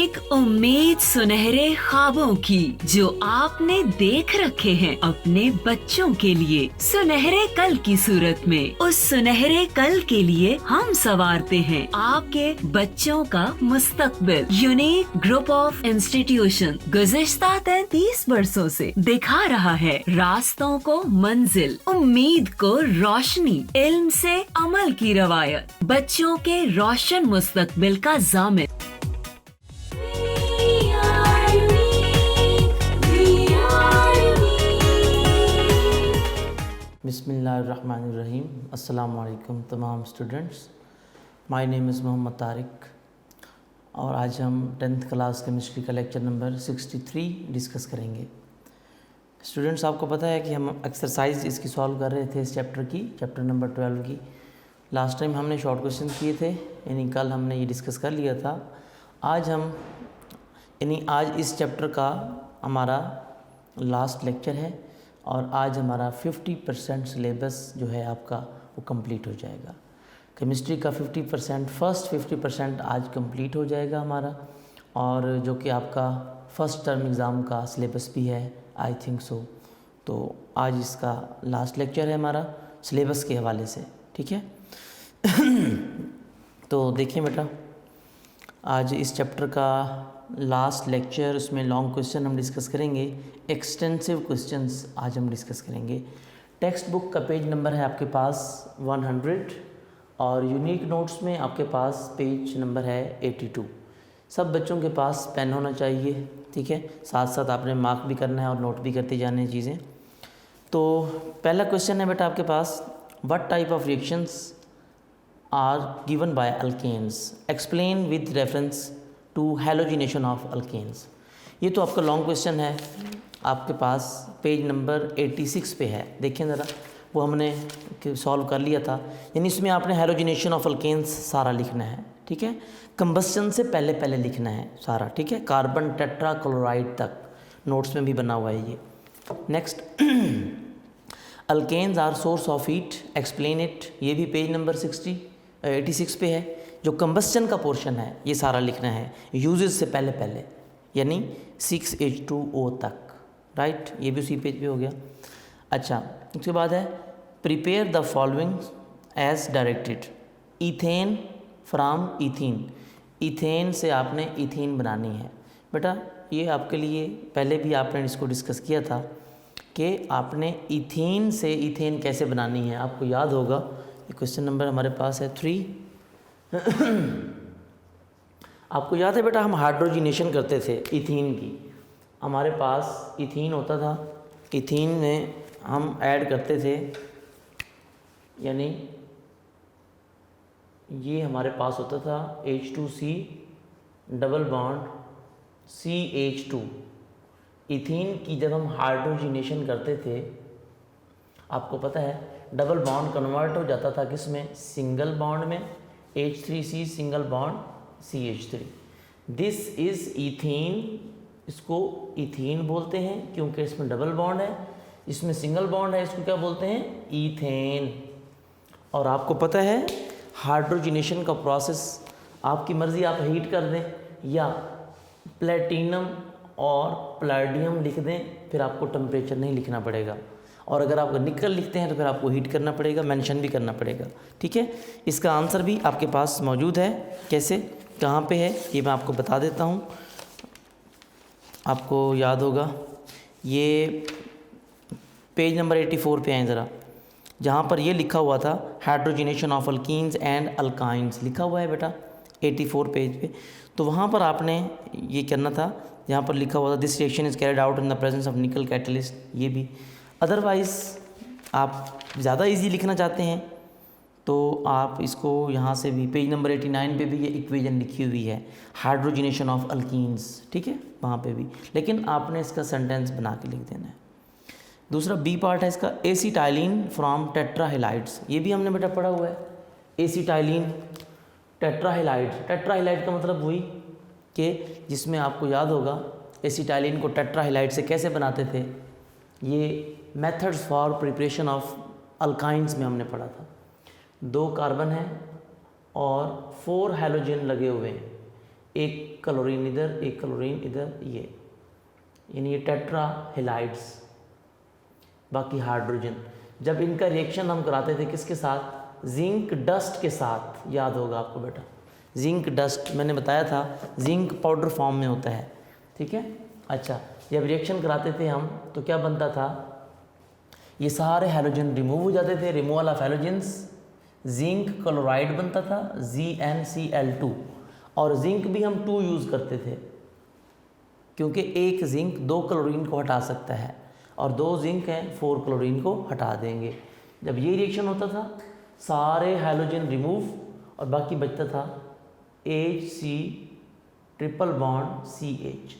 एक उम्मीद सुनहरे ख्वाबों की जो आपने देख रखे हैं अपने बच्चों के लिए, सुनहरे कल की सूरत में। उस सुनहरे कल के लिए हम संवारते हैं आपके बच्चों का मुस्तकबिल। यूनिक ग्रुप ऑफ इंस्टीट्यूशन गुज़िश्ता 33 वर्षों से दिखा रहा है रास्तों को मंजिल, उम्मीद को रोशनी, इल्म से अमल की रवायत, बच्चों के रोशन मुस्तकबिल का जामिन। बिस्मिल्लाहिर्रहमानिर्रहीम। अस्सलाम वालेकुम तमाम students. My name is Mohammad Tariq और आज हम 10th क्लास केमिस्ट्री का लेक्चर नंबर 63 डिस्कस करेंगे। स्टूडेंट्स, आपको पता है कि हम एक्सरसाइज इसकी सॉल्व कर रहे थे इस चैप्टर की, चैप्टर नंबर 12 की। लास्ट टाइम हमने शॉर्ट क्वेश्चन किए थे, यानी कल हमने ये डिस्कस कर लिया था। आज इस चैप्टर का हमारा लास्ट लेक्चर है और आज हमारा 50% सिलेबस जो है आपका वो कंप्लीट हो जाएगा। केमिस्ट्री का 50%, फर्स्ट 50% आज कंप्लीट हो जाएगा हमारा, और जो कि आपका फ़र्स्ट टर्म एग्ज़ाम का सिलेबस भी है, आई थिंक सो। तो आज इसका लास्ट लेक्चर है हमारा सिलेबस के हवाले से, ठीक है। तो देखिए बेटा, आज इस चैप्टर का लास्ट लेक्चर, उसमें लॉन्ग क्वेश्चन हम डिस्कस करेंगे, एक्सटेंसिव क्वेश्चंस आज हम डिस्कस करेंगे। टेक्स्ट बुक का पेज नंबर है आपके पास 100 और यूनिक नोट्स में आपके पास पेज नंबर है 82। सब बच्चों के पास पेन होना चाहिए, ठीक है। साथ साथ आपने मार्क भी करना है और नोट भी करते जाने हैं चीज़ें। तो पहला क्वेश्चन है बेटा आपके पास, what type of reactions are given by alkanes, explain with reference to halogenation of alkanes. ये तो आपका लॉन्ग क्वेश्चन है, आपके पास पेज नंबर 86 पे है। देखिए ज़रा, वो हमने सॉल्व कर लिया था। यानी इसमें आपने हैलोजिनेशन ऑफ अल्केन्स सारा लिखना है, ठीक है। कंबस्शन से पहले पहले लिखना है सारा, ठीक है, कार्बन टेट्रा क्लोराइड तक। नोट्स में भी बना हुआ है ये। Next, alkanes are source of heat, explain it. ये भी पेज नंबर 86 पे है। जो कंबस्शन का पोर्शन है ये सारा लिखना है यूजेस से पहले पहले, यानी 6H2O तक, राइट। ये भी उसी पेज पे हो गया। अच्छा, उसके बाद है prepare the following as directed, ethane from ethene. Ethane से आपने इथीन बनानी है बेटा। ये आपके लिए पहले भी आपने इसको डिस्कस किया था कि आपने इथीन से इथेन कैसे बनानी है, आपको याद होगा। ये क्वेश्चन नंबर हमारे पास है 3। आपको याद है बेटा, हम हाइड्रोजिनेशन करते थे इथीन की। हमारे पास इथीन होता था, इथीन में हम ऐड करते थे, यानी ये हमारे पास होता था H2C double bond CH2। Ethene की जब हम हाइड्रोजिनेशन करते थे, आपको पता है डबल बॉन्ड कन्वर्ट हो जाता था किस में, सिंगल बॉन्ड में, H3C single bond CH3। This is ethene. इसको इथीन बोलते हैं क्योंकि इसमें डबल बॉन्ड है, इसमें सिंगल बॉन्ड है, इसको क्या बोलते हैं, ईथेन। और आपको पता है हाइड्रोजिनेशन का प्रोसेस आपकी मर्ज़ी, आप हीट कर दें या प्लेटिनम और प्लैटिनम लिख दें, फिर आपको टेम्परेचर नहीं लिखना पड़ेगा। और अगर आप निकल लिखते हैं तो फिर आपको हीट करना पड़ेगा, मेंशन भी करना पड़ेगा, ठीक है। इसका आंसर भी आपके पास मौजूद है। कैसे, कहाँ पे है, ये मैं आपको बता देता हूँ। आपको याद होगा, ये पेज नंबर 84 पे आए ज़रा, जहाँ पर ये लिखा हुआ था hydrogenation of alkenes and alkynes, लिखा हुआ है बेटा 84 पेज पे। तो वहाँ पर आपने ये करना था, जहाँ पर लिखा हुआ था this reaction is carried out in the presence of निकल कैटलिस्ट। ये भी, अदरवाइज़ आप ज़्यादा इजी लिखना चाहते हैं तो आप इसको यहाँ से भी, पेज नंबर 89 पे भी ये इक्वेशन लिखी हुई है, हाइड्रोजिनेशन ऑफ अल्कीन्स, ठीक है, वहाँ पे भी। लेकिन आपने इसका सेंटेंस बना के लिख देना है। दूसरा बी पार्ट है इसका, एसिटाइलिन फ्रॉम टेट्राहेलाइड्स। ये भी हमने बेटा पढ़ा हुआ है, एसिटाइलिन टेट्राहेलाइड। टेट्राहेलाइड का मतलब वही कि जिसमें आपको याद होगा एसिटाइलिन को टेट्राहेलाइड से कैसे बनाते थे। ये methods for preparation of alkynes में हमने पढ़ा था। 2 कार्बन हैं और 4 हैलोजन लगे हुए हैं। एक क्लोरीन इधर, एक क्लोरीन इधर, ये यानी ये टेट्रा हेलाइड्स, बाकी हाइड्रोजन। जब इनका रिएक्शन हम कराते थे किसके साथ, जिंक डस्ट के साथ, याद होगा आपको बेटा, जिंक डस्ट मैंने बताया था जिंक पाउडर फॉर्म में होता है, ठीक है। अच्छा, जब रिएक्शन कराते थे हम तो क्या बनता था, ये सारे हैलोजन रिमूव हो जाते थे, removal of halogens, zinc chloride बनता था ZnCl2, और जिंक भी हम 2 यूज़ करते थे क्योंकि एक जिंक 2 क्लोरीन को हटा सकता है और 2 जिंक हैं 4 क्लोरीन को हटा देंगे। जब ये रिएक्शन होता था सारे हैलोजन रिमूव और बाकी बचता था HC triple bond CH।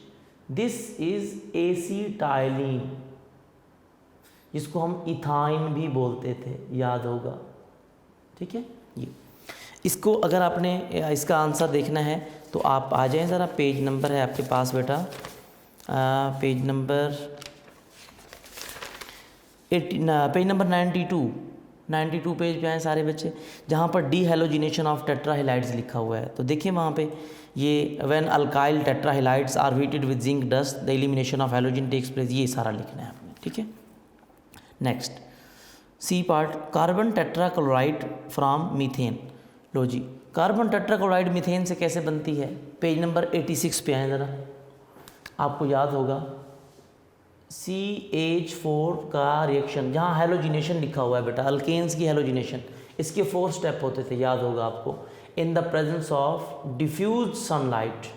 This is acetylene, जिसको हम इथाइन भी बोलते थे, याद होगा, ठीक है। ये इसको अगर आपने इसका आंसर देखना है तो आप आ जाएं ज़रा, पेज नंबर है आपके पास बेटा, पेज नंबर 92 पेज पे आए सारे बच्चे, जहाँ पर डीहैलोजिनेशन ऑफ टेट्राहेलाइड्स लिखा हुआ है। तो देखिए वहाँ पे ये when alkyl tetrahalides are heated with zinc dust the elimination of halogen takes place, ये सारा लिखना है आपने, ठीक है। Next C part, carbon tetrachloride from methane. लो जी, कार्बन टेट्राक्लोराइड मीथेन से कैसे बनती है, पेज नंबर 86 पे आए ज़रा, आपको याद होगा CH4 का रिएक्शन, जहाँ हैलोजिनेशन लिखा हुआ है बेटा, अल्केन्स की हैलोजिनेशन, इसके 4 स्टेप होते थे, याद होगा आपको। In the presence of diffuse sunlight,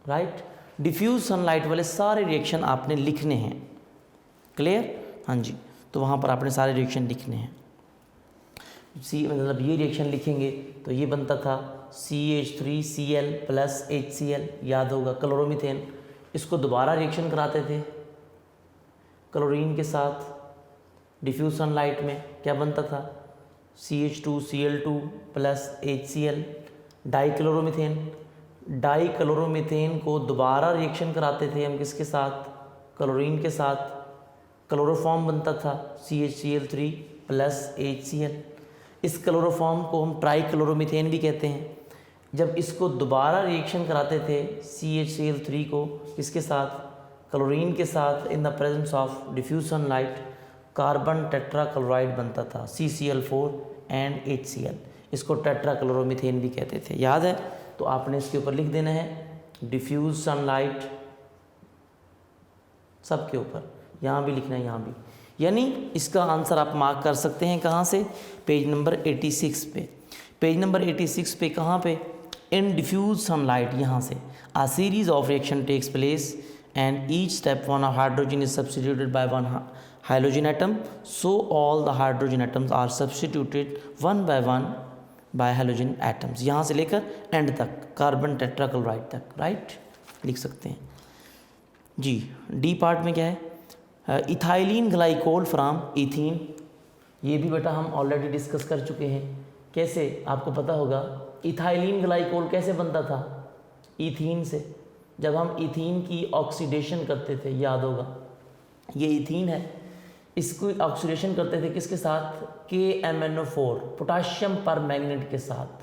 right, diffuse sunlight वाले सारे रिएक्शन आपने लिखने हैं, क्लियर, हाँ जी। तो वहाँ पर आपने सारे रिएक्शन लिखने हैं। मतलब ये रिएक्शन लिखेंगे तो ये बनता था CH3Cl प्लस HCl, याद होगा, क्लोरोमीथेन। इसको दोबारा रिएक्शन कराते थे क्लोरीन के साथ डिफ्यूज सनलाइट में, क्या बनता था CH2Cl2 प्लस HCl, डाईक्लोरोमीथेन। डाईक्लोरोमीथेन को दोबारा रिएक्शन कराते थे हम किसके साथ, क्लोरीन के साथ, क्लोरोफॉर्म बनता था CHCl3 प्लस HCl। इस क्लोरोफॉर्म को हम ट्राईक्लोरोमीथेन भी कहते हैं। जब इसको दोबारा रिएक्शन कराते थे CHCl3 को किसके साथ, क्लोरीन के साथ, in the presence of diffuse sunlight, carbon tetrachloride बनता था CCl4 एंड HCl। इसको टेट्राक्लोरोमीथेन भी कहते थे, याद है। तो आपने इसके ऊपर लिख देना है डिफ्यूज सनलाइट, सब के ऊपर, यहाँ भी लिखना है, यहाँ भी, यानी इसका आंसर आप मार्क कर सकते हैं कहाँ से, पेज नंबर 86 पे। पेज नंबर 86 पे कहाँ पे, इन डिफ्यूज सनलाइट, यहाँ से आ series of reaction takes place and each step one of hydrogen is substituted by one hydrogen atom, so all the hydrogen atoms are substituted one by one by hydrogen atoms, यहाँ से लेकर and तक, carbon tetrachloride तक, right, लिख सकते हैं जी। D part में क्या है, इथाइलिन ग्लाइकोल फ्रॉम इथीन, ये भी बेटा हम ऑलरेडी डिस्कस कर चुके हैं। कैसे, आपको पता होगा इथाइलिन ग्लाइकोल कैसे बनता था, इथीन से। जब हम इथीन की ऑक्सीडेशन करते थे, याद होगा, ये इथीन है, इसको ऑक्सीडेशन करते थे किसके साथ, KMnO4 पोटाशियम परमैंगनेट के साथ,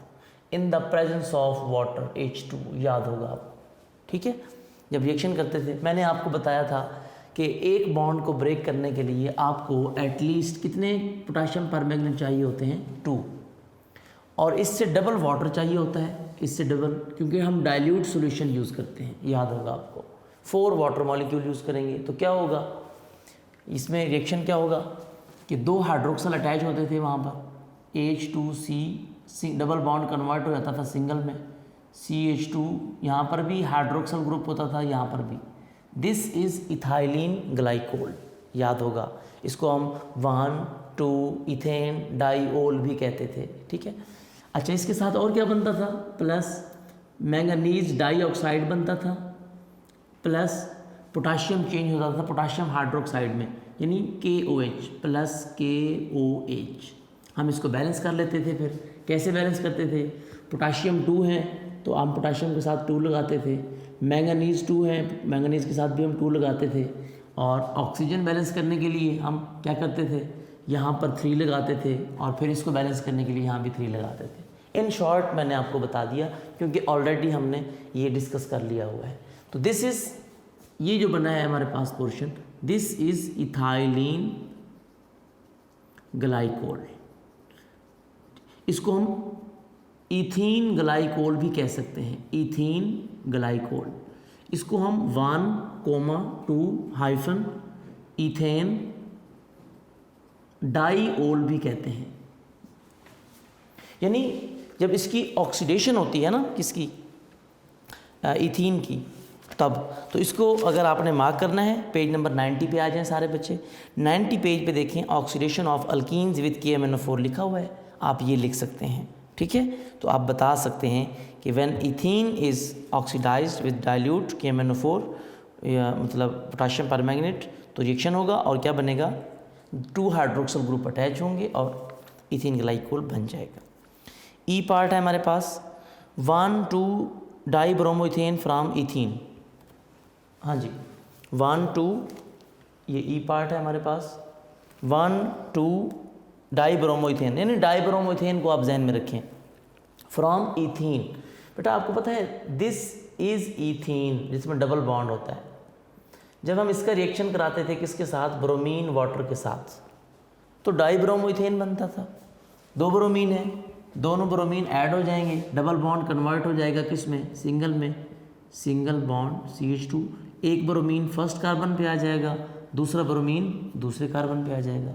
in the presence of water H2, याद होगा आप, ठीक है। जब रिएक्शन करते थे, मैंने आपको बताया था कि एक बॉन्ड को ब्रेक करने के लिए आपको एटलीस्ट कितने पोटाशियम परमैंगनेट चाहिए होते हैं, 2, और इससे डबल वाटर चाहिए होता है, इससे डबल, क्योंकि हम डाइल्यूट सॉल्यूशन यूज़ करते हैं, याद होगा आपको। 4 वाटर मॉलिक्यूल यूज़ करेंगे तो क्या होगा, इसमें रिएक्शन क्या होगा कि 2 हाइड्रोक्सल अटैच होते थे वहाँ पर, H2C डबल बॉन्ड कन्वर्ट हो जाता था सिंगल में, CH2, यहाँ पर भी हाइड्रोक्सल ग्रुप होता था, यहाँ पर भी। दिस इज़ इथाइलिन ग्लाइकोल, याद होगा। इसको हम 1,2 इथेन डाइओल भी कहते थे, ठीक है। अच्छा, इसके साथ और क्या बनता था, प्लस मैंगनीज डाइऑक्साइड बनता था, प्लस पोटाशियम चेंज होता था पोटाशियम हाइड्रोक्साइड में, यानी KOH प्लस KOH। हम इसको बैलेंस कर लेते थे। फिर कैसे बैलेंस करते थे, पोटाशियम 2 है तो हम पोटाशियम के साथ 2 लगाते थे, मैंगनीज 2 है, मैंगनीज के साथ भी हम 2 लगाते थे, और ऑक्सीजन बैलेंस करने के लिए हम क्या करते थे, यहाँ पर 3 लगाते थे, और फिर इसको बैलेंस करने के लिए यहाँ भी 3 लगाते थे। इन शॉर्ट मैंने आपको बता दिया क्योंकि ऑलरेडी हमने ये डिस्कस कर लिया हुआ है। तो दिस इज़, ये जो बना है हमारे पास portion, this is ethylene glycol. इसको हम इथीन ग्लाइकोल भी कह सकते हैं, इथीन ग्लाइकोल। इसको हम 1,2 इथेन डाईओल भी कहते हैं। यानी जब इसकी ऑक्सीडेशन होती है ना, किसकी, इथीन की, तब तो इसको अगर आपने मार्क करना है, पेज नंबर 90 पे आ जाएं सारे बच्चे। 90 पेज पे देखें, oxidation of alkenes with KMnO4 लिखा हुआ है, आप ये लिख सकते हैं। ठीक है, तो आप बता सकते हैं कि when ethene is oxidized with dilute KMnO4 मतलब पोटाशियम परमैंगनेट, तो रिएक्शन होगा और क्या बनेगा, 2 हाइड्रोक्सिल ग्रुप अटैच होंगे और इथीन ग्लाइकोल बन जाएगा। ई पार्ट है हमारे पास 1,2 डाईब्रोमोइथेन फ्रॉम इथीन। हाँ जी, 1,2 ये ई पार्ट है हमारे पास, 1,2 डाईब्रोमोइथेन, यानी डाईब्रोमोइथेन को आप जहन में रखें, फ्रॉम इथीन। बेटा आपको पता है दिस इज़ इथीन, जिसमें डबल बॉन्ड होता है। जब हम इसका रिएक्शन कराते थे किसके साथ, ब्रोमीन वाटर के साथ, तो डाईब्रोमोइथेन बनता था। 2 ब्रोमीन है, दोनों ब्रोमीन ऐड हो जाएंगे, डबल बॉन्ड कन्वर्ट हो जाएगा किस में, सिंगल में, सिंगल बॉन्ड CH2। एक ब्रोमीन फर्स्ट कार्बन पे आ जाएगा, दूसरा ब्रोमीन दूसरे कार्बन पे आ जाएगा,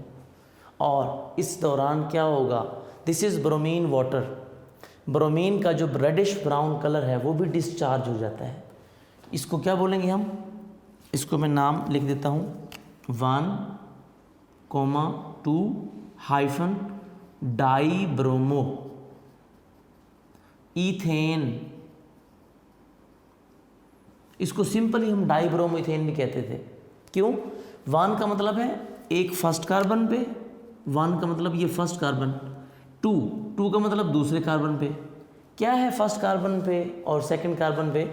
और इस दौरान क्या होगा, this is bromine water. Bromine का जो रेडिश ब्राउन कलर है वो भी डिस्चार्ज हो जाता है। इसको क्या बोलेंगे हम, इसको मैं नाम लिख देता हूँ 1,2 डाईब्रोमो इथेन। इसको सिंपली हम डाईब्रोमोइथेन भी कहते थे। क्यों, 1 का मतलब है एक फर्स्ट कार्बन पे, 1 का मतलब ये फर्स्ट कार्बन, 2 का मतलब दूसरे कार्बन पे। क्या है फर्स्ट कार्बन पे और सेकंड कार्बन पे,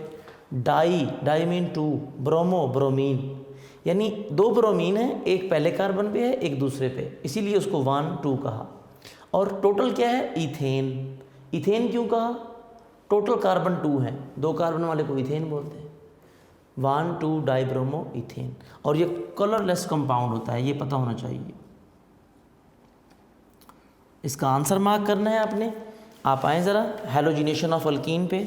डाई मीन 2, ब्रोमो ब्रोमीन, यानी 2 ब्रोमीन है, एक पहले कार्बन पे है एक दूसरे पे, इसीलिए उसको 1,2 कहा। और टोटल क्या है, इथेन। इथेन क्यों कहा, टोटल कार्बन 2 है, 2 कार्बन वाले को इथेन बोलते हैं, 1,2 डाईब्रोमो इथेन। और ये कलरलेस कंपाउंड होता है, ये पता होना चाहिए। इसका आंसर मार्क करना है आपने। आप आएँ ज़रा हेलोजिनेशन ऑफ अल्कीन पे,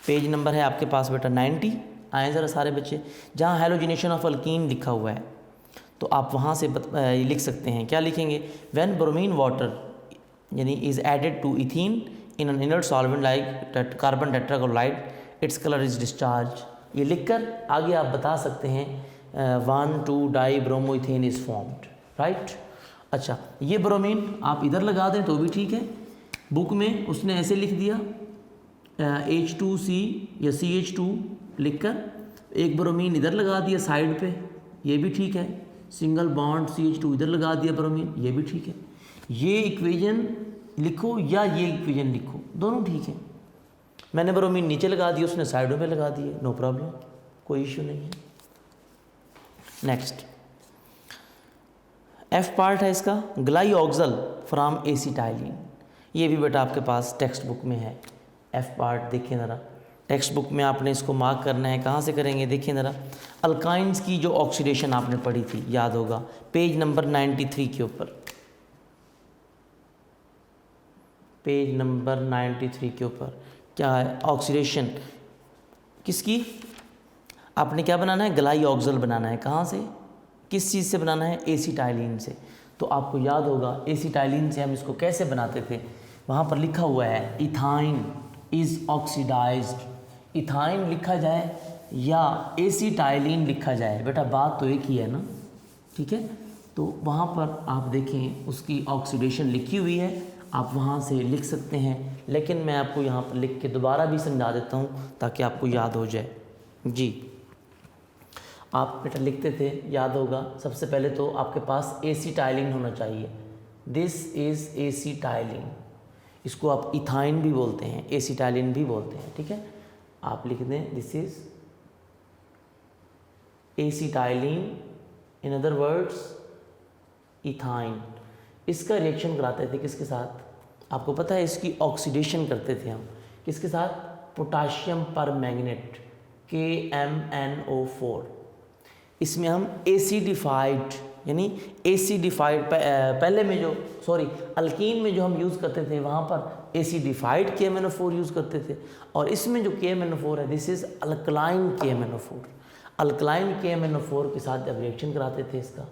पेज नंबर है आपके पास बेटा 90। आएँ ज़रा सारे बच्चे, जहाँ हेलोजिनेशन ऑफ अल्कीन लिखा हुआ है तो आप वहाँ से लिख सकते हैं। क्या लिखेंगे, व्हेन ब्रोमीन वाटर यानी is added to ethene in an inert solvent like carbon tetrachloride, its colour is discharge. ये लिखकर आगे आप बता सकते हैं 1,2 डाईब्रोमोइथेन इज़ फॉर्म्ड, राइट। अच्छा, ये ब्रोमीन आप इधर लगा दें तो भी ठीक है, बुक में उसने ऐसे लिख दिया H2C या CH2 लिखकर, एक ब्रोमीन इधर लगा दिया साइड पे, ये भी ठीक है। सिंगल बॉन्ड CH2 इधर लगा दिया ब्रोमीन, ये भी ठीक है। ये इक्वेशन लिखो या ये इक्वेशन लिखो, दोनों ठीक है। मैंने ब्रोमीन नीचे लगा दिया, उसने साइडों में लगा दिए, नो प्रॉब्लम, कोई इश्यू नहीं है। नेक्स्ट F पार्ट है इसका, ग्लाइऑक्सल फ्रॉम एसिटाइलिन। ये भी बेटा आपके पास टेक्स्ट बुक में है। F पार्ट देखिए ज़रा, टेक्स्ट बुक में आपने इसको मार्क करना है। कहाँ से करेंगे, देखिए ज़रा, अल्काइंस की जो ऑक्सीडेशन आपने पढ़ी थी, याद होगा, पेज नंबर 93 के ऊपर, पेज नंबर 93 के ऊपर क्या है, ऑक्सीडेशन किसकी, आपने क्या बनाना है, ग्लाइऑक्सल बनाना है। कहाँ से, किस चीज़ से बनाना है, एसिटाइलिन से। तो आपको याद होगा एसिटाइलिन से हम इसको कैसे बनाते थे, वहाँ पर लिखा हुआ है इथाइन इज़ ऑक्सीडाइज्ड। इथाइन लिखा जाए या एसिटाइलिन लिखा जाए, बेटा बात तो एक ही है ना, ठीक है। तो वहाँ पर आप देखें उसकी ऑक्सीडेशन लिखी हुई है, आप वहाँ से लिख सकते हैं, लेकिन मैं आपको यहाँ पर लिख के दोबारा भी समझा देता हूँ ताकि आपको याद हो जाए। जी, आप बेटा लिखते थे, याद होगा, सबसे पहले तो आपके पास एसिटाइलिन होना चाहिए। दिस इज़ एसिटाइलिन, इसको आप इथाइन भी बोलते हैं, एसिटाइलिन भी बोलते हैं, ठीक है। आप लिख दें this is acetylene, in other words ethyne. इसका रिएक्शन कराते थे किसके साथ, आपको पता है इसकी ऑक्सीडेशन करते थे हम किसके साथ, पोटाशियम परमैंगनेट KMnO4। इसमें हम एसिडिफाइड यानी एसिडिफाइड पहले में जो अल्कीन में जो हम यूज़ करते थे वहाँ पर एसिडिफाइड KMnO4 यूज़ करते थे, और इसमें जो KMnO4 है this is alkaline KMnO4। Alkaline KMnO4 के साथ जब रिएक्शन कराते थे इसका,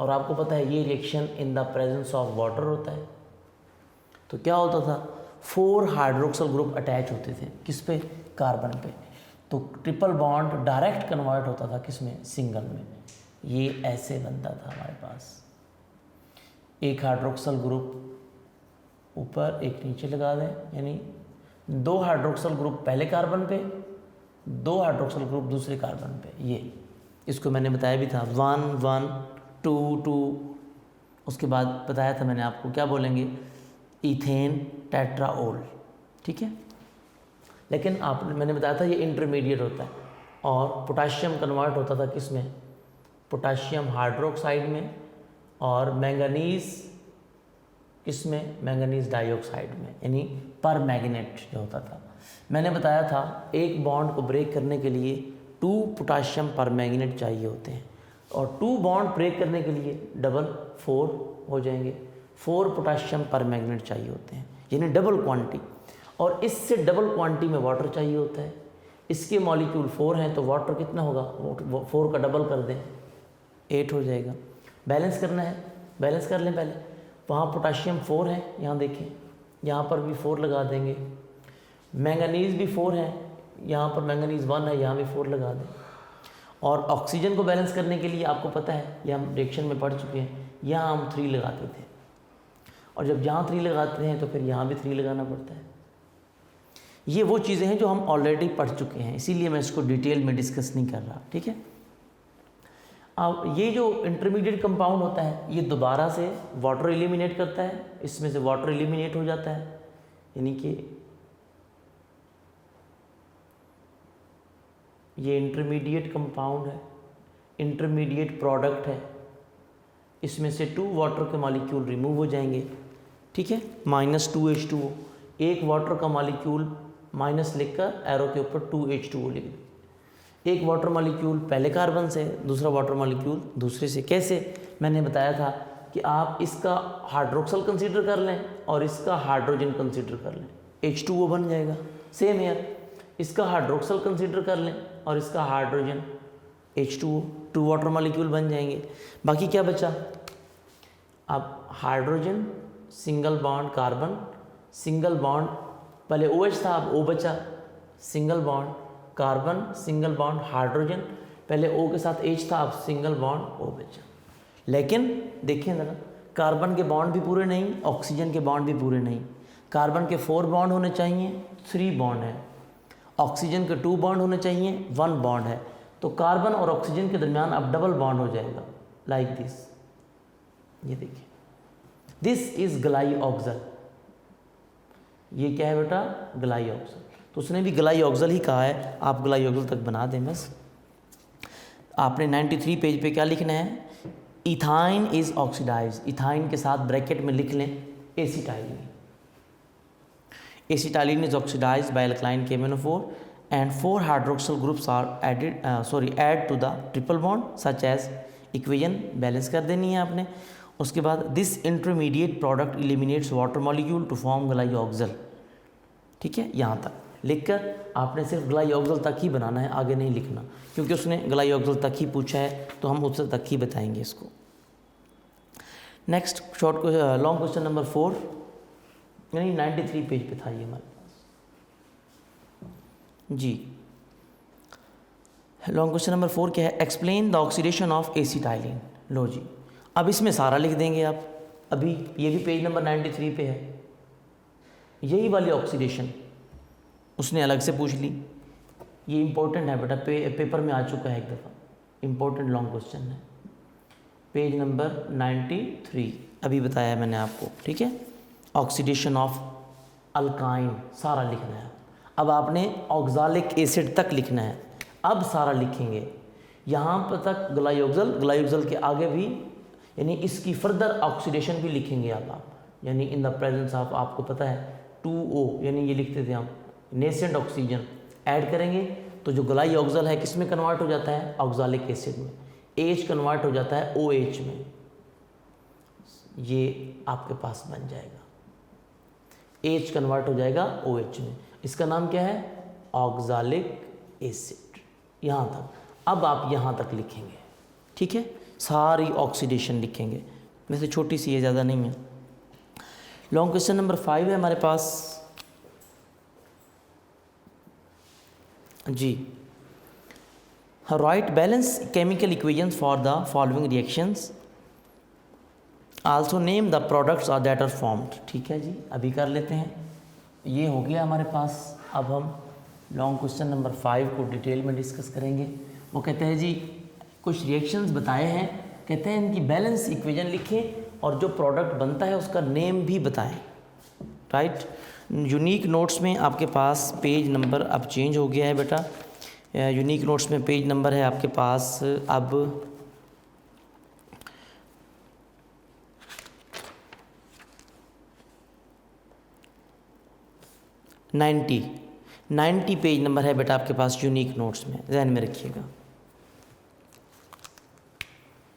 और आपको पता है ये reaction in the presence of water होता है, तो क्या होता था 4 हाइड्रोक्सल ग्रुप अटैच होते थे किस पे, कार्बन पे, तो ट्रिपल बॉन्ड डायरेक्ट कन्वर्ट होता था किस में, सिंगल में। ये ऐसे बनता था हमारे पास, एक हाइड्रोक्सल ग्रुप ऊपर एक नीचे लगा दें, यानी 2 हाइड्रोक्सल ग्रुप पहले कार्बन पे, 2 हाइड्रोक्सल ग्रुप दूसरे कार्बन पे। ये इसको मैंने बताया भी था 1 1 2 2, उसके बाद बताया था मैंने आपको क्या बोलेंगे, इथेन टेट्राओल, ठीक है। लेकिन मैंने बताया था ये इंटरमीडिएट होता है, और पोटाशियम कन्वर्ट होता था किस में, पोटाशियम हाइड्रोक्साइड में, और मैंगनीज किस में, मैंगनीज डाइऑक्साइड में, यानी परमैंगनेट जो होता था। मैंने बताया था एक बॉन्ड को ब्रेक करने के लिए 2 पोटाशियम परमैंगनेट चाहिए होते हैं, और 2 बॉन्ड ब्रेक करने के लिए डबल 4 हो जाएंगे, 4 पोटाशियम परमैंगनेट चाहिए होते हैं, यानी डबल क्वांटिटी, और इससे डबल क्वांटिटी में वाटर चाहिए होता है। इसके मॉलिक्यूल 4 हैं तो वाटर कितना होगा, 4 का डबल कर दें 8 हो जाएगा। बैलेंस करना है, बैलेंस कर लें पहले, वहाँ पोटाशियम 4 है, यहाँ देखें यहाँ पर भी 4 लगा देंगे, मैंगनीज़ भी 4 है, यहाँ पर मैंगनीज़ 1 है, यहाँ भी 4 लगा दें। और ऑक्सीजन को बैलेंस करने के लिए आपको पता है, ये हम रिएक्शन में पढ़ चुके हैं, यहाँ हम 3 लगाते थे, और जब यहाँ 3 लगाते हैं तो फिर यहाँ भी 3 लगाना पड़ता है। ये वो चीज़ें हैं जो हम ऑलरेडी पढ़ चुके हैं, इसीलिए मैं इसको डिटेल में डिस्कस नहीं कर रहा, ठीक है। अब ये जो इंटरमीडिएट कंपाउंड होता है ये दोबारा से वाटर एलिमिनेट करता है, इसमें से वाटर एलिमिनेट हो जाता है, यानी कि ये इंटरमीडिएट कंपाउंड है, इंटरमीडिएट प्रोडक्ट है, इसमें से 2 वाटर के मॉलिक्यूल रिमूव हो जाएंगे, ठीक है, -2H2O। एक वाटर का मॉलिक्यूल माइनस लिखकर एरो के ऊपर 2H2O लिख दें। एक वाटर मॉलिक्यूल पहले कार्बन से, दूसरा वाटर मॉलिक्यूल दूसरे से। कैसे, मैंने बताया था कि आप इसका हाइड्रोक्सल कंसीडर कर लें और इसका हाइड्रोजन कंसीडर कर लें, H2O बन जाएगा। सेम हेयर, इसका हाइड्रोक्सल कंसीडर कर लें और इसका हाइड्रोजन H2O, 2 वाटर मॉलिक्यूल बन जाएंगे। बाकी क्या बचा, अब hydrogen single bond carbon, single bond पहले OH था, अब O बचा, single bond carbon, single bond hydrogen, पहले O के साथ H था, अब सिंगल बॉन्ड O बचा। लेकिन देखिए ज़रा, कार्बन के बॉन्ड भी पूरे नहीं, ऑक्सीजन के बॉन्ड भी पूरे नहीं। कार्बन के 4 बॉन्ड होने चाहिए, 3 बॉन्ड है, ऑक्सीजन के 2 बॉन्ड होने चाहिए, 1 बॉन्ड है, तो कार्बन और ऑक्सीजन के दरमियान अब डबल बॉन्ड हो जाएगा, लाइक दिस। ये देखिए, दिस इज ग्लाइऑक्सल। ये क्या है बेटा, ग्लाइऑक्सल। तो उसने भी ग्लाइऑक्सल ही कहा है, आप ग्लाइऑक्सल तक बना दें बस। आपने 93 पेज पे क्या लिखना है, इथाइन इज ऑक्सीडाइज। इथाइन के साथ ब्रैकेट में लिख लें acetylene. Acetylene is oxidize by alkaline KMnO4 and 4 hydroxyl groups are add to the triple bond such as equation balance कर देनी है आपने। उसके बाद this intermediate product eliminates water molecule to form glyoxal. ठीक है, यहाँ तक लिखकर आपने सिर्फ ग्लाइऑक्सल तक ही बनाना है, आगे नहीं लिखना, क्योंकि उसने ग्लाइऑक्सल तक ही पूछा है तो हम उससे तक ही बताएंगे इसको। Next short long question number 4, यानी 93 पेज पे था ये हमारे पास जी। लॉन्ग क्वेश्चन नंबर 4 क्या है, explain the oxidation of acetylene. लो जी, अब इसमें सारा लिख देंगे आप। अभी ये भी पेज नंबर 93 पे है, यही वाली ऑक्सीडेशन उसने अलग से पूछ ली। ये इंपॉर्टेंट है बेटा, पेपर में आ चुका है एक दफ़ा, इंपॉर्टेंट लॉन्ग क्वेश्चन है, पेज नंबर 93 अभी बताया मैंने आपको। ठीक है, ऑक्सीडेशन ऑफ अल्काइन सारा लिखना है। अब आपने ऑक्सालिक एसिड तक लिखना है, अब सारा लिखेंगे यहाँ पर तक ग्लाइऑक्सल, ग्लाइऑक्सल के आगे भी, यानी इसकी फर्दर ऑक्सीडेशन भी लिखेंगे अब आप। यानी इन द प्रेजेंस ऑफ, आपको पता है 2O, यानी ये लिखते थे हम नेसेंट ऑक्सीजन, ऐड करेंगे तो जो गोलाई ऑक्सल है किस में कन्वर्ट हो जाता है, ऑक्सालिक एसिड में। H कन्वर्ट हो जाता है OH में, ये आपके पास बन जाएगा, H कन्वर्ट हो जाएगा OH में, इसका नाम क्या है, ऑक्सालिक एसिड। यहाँ तक, अब आप यहाँ तक लिखेंगे, ठीक है, सारी ऑक्सीडेशन लिखेंगे, वैसे छोटी सी है, ज़्यादा नहीं है। लॉन्ग क्वेश्चन नंबर 5 है हमारे पास जी। Write balance chemical equations for the following reactions, also name the products are that are formed. ठीक है जी, अभी कर लेते हैं, ये हो गया हमारे पास। अब हम लॉन्ग क्वेश्चन नंबर 5 को डिटेल में डिस्कस करेंगे। वो कहते हैं जी कुछ रिएक्शंस बताए हैं, कहते हैं इनकी बैलेंस इक्वेशन लिखें और जो प्रोडक्ट बनता है उसका नेम भी बताएं। राइट, यूनिक नोट्स में आपके पास पेज नंबर अब चेंज हो गया है बेटा, यूनिक नोट्स में पेज नंबर है आपके पास अब 90 पेज नंबर है बेटा आपके पास यूनिक नोट्स में, ध्यान में रखिएगा।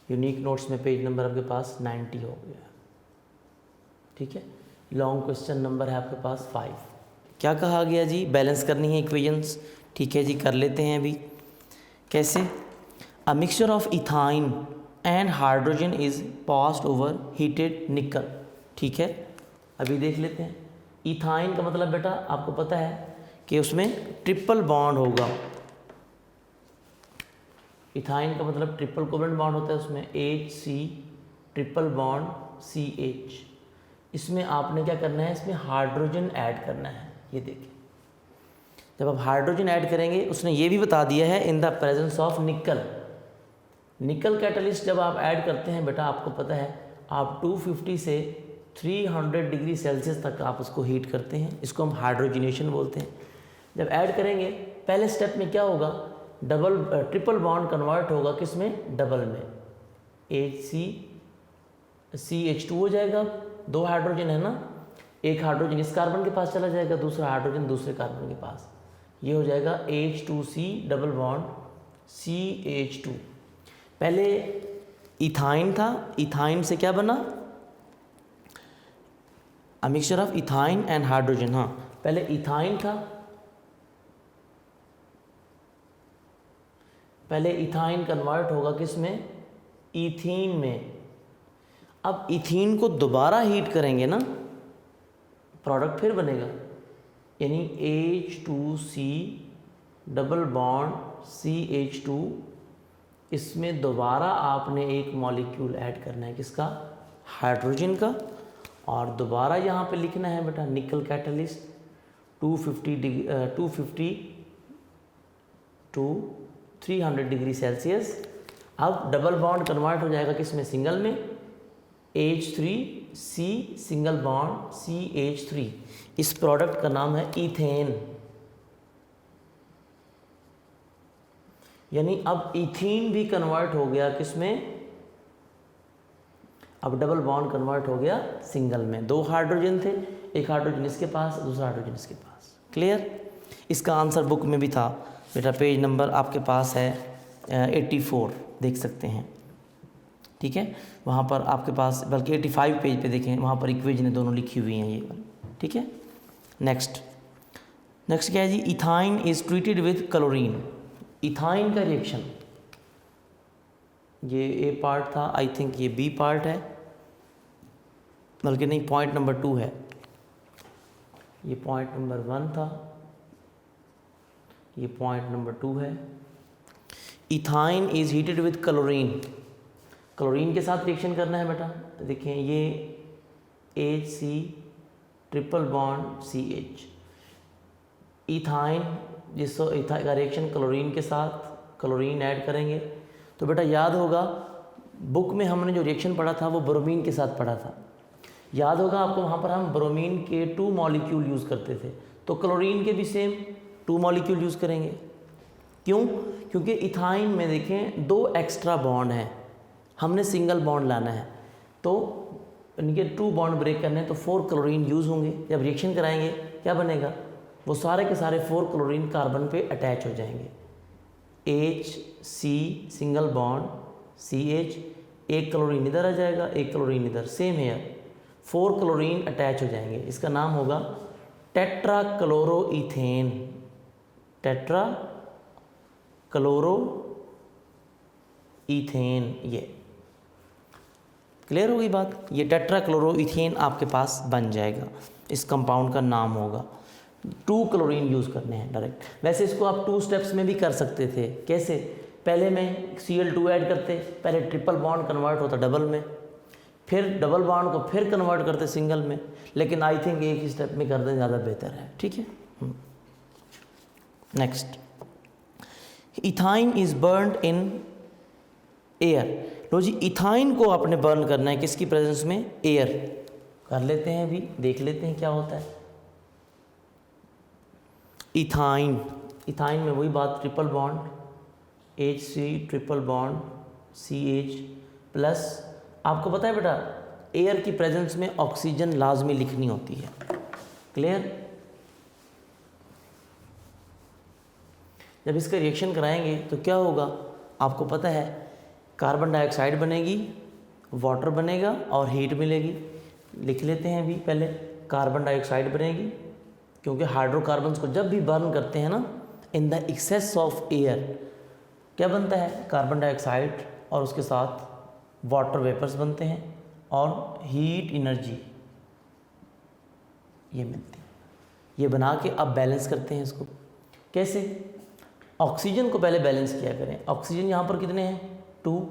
यूनिक नोट्स में पेज नंबर आपके पास 90 हो गया, ठीक है। लॉन्ग क्वेश्चन नंबर है आपके पास 5। क्या कहा गया जी, बैलेंस करनी है इक्वेशंस, ठीक है जी, कर लेते हैं अभी। कैसे, a mixture of ethyne and hydrogen is passed over heated निकल। ठीक है, अभी देख लेते हैं। इथाइन का मतलब बेटा आपको पता है कि उसमें ट्रिपल बॉन्ड होगा। इथाइन का मतलब ट्रिपल कोवेलेंट बॉन्ड होता है, उसमें HC ट्रिपल बॉन्ड CH। इसमें आपने क्या करना है, इसमें हाइड्रोजन ऐड करना है। ये देखिए, जब आप हाइड्रोजन ऐड करेंगे, उसने ये भी बता दिया है इन द प्रेजेंस ऑफ निकल। निकल कैटलिस्ट जब आप ऐड करते हैं बेटा, आपको पता है आप 250 से 300 डिग्री सेल्सियस तक आप उसको हीट करते हैं, इसको हम हाइड्रोजनेशन बोलते हैं। जब ऐड करेंगे पहले स्टेप में क्या होगा, ट्रिपल बॉन्ड कन्वर्ट होगा किस में, डबल में, HCCH2 हो जाएगा। 2 हाइड्रोजन है ना, एक हाइड्रोजन इस कार्बन के पास चला जाएगा, दूसरा हाइड्रोजन दूसरे कार्बन के पास, ये हो जाएगा H2C डबल बॉन्ड CH2। पहले इथाइन था, इथाइन से क्या बना, a mixture of ethyne and hydrogen. हाँ, पहले इथाइन था, पहले इथाइन कन्वर्ट होगा किस में, इथीन में। अब इथीन को दोबारा हीट करेंगे ना, प्रोडक्ट फिर बनेगा, यानी H2C डबल बॉन्ड CH2। इसमें दोबारा आपने एक मॉलिक्यूल ऐड करना है, किसका, हाइड्रोजन का, और दोबारा यहाँ पे लिखना है बेटा निकल कैटलिस्ट 250 टू 300 डिग्री सेल्सियस। अब डबल बॉन्ड कन्वर्ट हो जाएगा किस में, सिंगल में, H3C सिंगल बॉन्ड CH3। इस प्रोडक्ट का नाम है इथेन। यानी अब इथीन भी कन्वर्ट हो गया किस में, अब डबल बॉन्ड कन्वर्ट हो गया सिंगल में। 2 हाइड्रोजन थे, एक हाइड्रोजन इसके पास, दूसरा हाइड्रोजन इसके पास। क्लियर, इसका आंसर बुक में भी था बेटा, पेज नंबर आपके पास है 84, देख सकते हैं, ठीक है। वहाँ पर आपके पास, बल्कि 85 पेज पे देखें, वहाँ पर इक्वेशन दोनों लिखी हुई हैं ये, ठीक है। नेक्स्ट क्या है जी, ethyne is treated with chlorine. Ethyne का रिएक्शन, ये ए पार्ट था, आई थिंक ये बी पार्ट है, बल्कि नहीं, पॉइंट नंबर 2 है, ये पॉइंट नंबर 1 था, ये पॉइंट नंबर 2 है। Ethyne is heated with chlorine, chlorine के साथ रिएक्शन करना है बेटा। देखिए ये HC triple bond CH, ethyne जिसको इथाइन का रिएक्शन क्लोरीन के साथ, क्लोरीन ऐड करेंगे तो बेटा याद होगा बुक में हमने जो रिएक्शन पढ़ा था वो ब्रोमीन के साथ पढ़ा था, याद होगा आपको, वहाँ पर हम ब्रोमीन के 2 मॉलिक्यूल यूज़ करते थे, तो क्लोरीन के भी सेम 2 मॉलिक्यूल यूज़ करेंगे। क्यों, क्योंकि इथाइन में देखें 2 एक्स्ट्रा बॉन्ड हैं, हमने सिंगल बॉन्ड लाना है, तो इनके 2 बॉन्ड ब्रेक करने हैं तो 4 क्लोरीन यूज़ होंगे। जब रिएक्शन कराएंगे क्या बनेगा, वो सारे के सारे 4 क्लोरीन कार्बन पे अटैच हो जाएंगे। HC सिंगल बॉन्ड CH, एक क्लोरीन इधर आ जाएगा, एक क्लोरीन इधर, सेम हेयर 4 क्लोरीन अटैच हो जाएंगे। इसका नाम होगा टेट्रा क्लोरोईथेन। टेट्रा क्लोरोईथेन, ये क्लियर होगी बात। ये टेट्रा क्लोरोईथेन आपके पास बन जाएगा, इस कंपाउंड का नाम होगा। 2 क्लोरीन यूज़ करने हैं डायरेक्ट। वैसे इसको आप 2 स्टेप्स में भी कर सकते थे। कैसे, पहले में Cl2 ऐड करते, पहले ट्रिपल बॉन्ड कन्वर्ट होता डबल में, फिर डबल बॉन्ड को फिर कन्वर्ट करते सिंगल में, लेकिन आई थिंक एक ही स्टेप में कर दें ज़्यादा बेहतर है। ठीक है, next, ethyne is burnt in air. लो जी, इथाइन को आपने बर्न करना है किसकी प्रेजेंस में, एयर। कर लेते हैं अभी, देख लेते हैं क्या होता है। इथाइन, इथाइन में वही बात, triple bond HC triple bond CH plus, आपको पता है बेटा एयर की प्रेजेंस में ऑक्सीजन लाजमी लिखनी होती है। क्लियर, जब इसका रिएक्शन कराएंगे तो क्या होगा, आपको पता है कार्बन डाइऑक्साइड बनेगी, वाटर बनेगा और हीट मिलेगी। लिख लेते हैं अभी पहले, कार्बन डाइऑक्साइड बनेगी, क्योंकि हाइड्रोकार्बन्स को जब भी बर्न करते हैं ना in the excess of air, क्या बनता है, कार्बन डाइऑक्साइड और उसके साथ वाटर वेपर्स बनते हैं और हीट एनर्जी ये मिलती है। ये बना के अब बैलेंस करते हैं इसको। कैसे, ऑक्सीजन को पहले बैलेंस किया करें। ऑक्सीजन यहाँ पर कितने हैं, 2।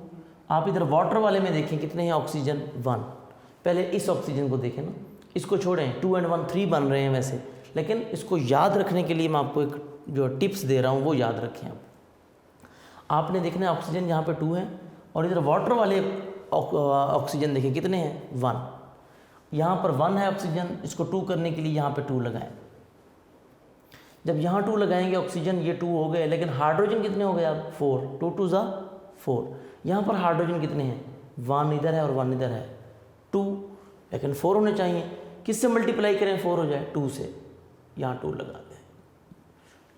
आप इधर वाटर वाले में देखें कितने हैं ऑक्सीजन, 1। पहले इस ऑक्सीजन को देखें ना, इसको छोड़ें, 2 और 1 3 बन रहे हैं वैसे, लेकिन इसको याद रखने के लिए मैं आपको एक जो टिप्स दे रहा हूँ वो याद रखें आप। आपने देखना है ऑक्सीजन यहाँ पे 2 है और इधर वाटर वाले ऑक्सीजन देखें कितने हैं, 1। यहाँ पर 1 है ऑक्सीजन, इसको 2 करने के लिए यहाँ पे 2 लगाएं। जब यहाँ 2 लगाएंगे ऑक्सीजन, ये 2 हो गए, लेकिन हाइड्रोजन कितने हो गए आप, 4। 2 2 ज़ा 4। यहाँ पर हाइड्रोजन कितने हैं, 1 इधर है और 1 इधर है, 2, लेकिन 4 होने चाहिए। किससे मल्टीप्लाई करें 4 हो जाए, 2 से, यहाँ 2 लगा दें,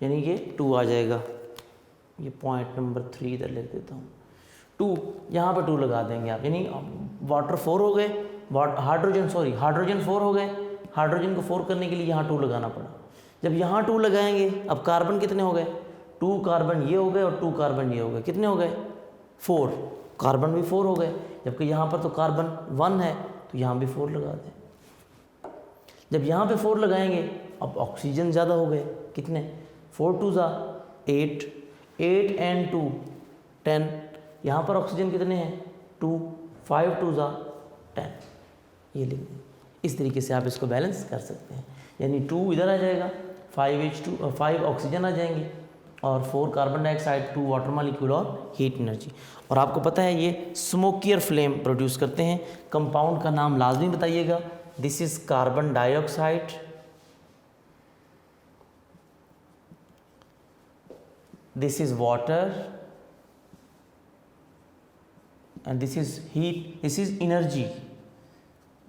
यानी ये 2 आ जाएगा। ये पॉइंट नंबर 3 इधर लिख देता हूँ, 2 यहाँ पर 2 लगा देंगे आप, यानी वाटर 4 हो गए, हाइड्रोजन 4 हो गए, हाइड्रोजन को 4 करने के लिए यहाँ 2 लगाना पड़ा। जब यहाँ 2 लगाएंगे, अब कार्बन कितने हो गए, 2 कार्बन ये हो गए और 2 कार्बन ये हो गए, कितने हो गए, 4। कार्बन भी 4 हो गए, जबकि यहाँ पर तो कार्बन 1 है, तो यहाँ भी 4 लगा दें। जब यहाँ पे 4 लगाएंगे, अब ऑक्सीजन ज़्यादा हो गए, कितने, 4 2 ज़ा 8, 8 and 2 10। यहाँ पर ऑक्सीजन कितने हैं, 2, 5 2 ज़ा 10, ये लिख दें। इस तरीके से आप इसको बैलेंस कर सकते हैं, यानी 2 इधर आ जाएगा, 5 ऑक्सीजन आ जाएंगी और 4 कार्बन डाइऑक्साइड, 2 वाटर मॉलिक्यूल और हीट एनर्जी। और आपको पता है ये स्मोकियर फ्लेम प्रोड्यूस करते हैं। कंपाउंड का नाम लाजमी बताइएगा। This is carbon dioxide, this is water and this is heat, this is energy,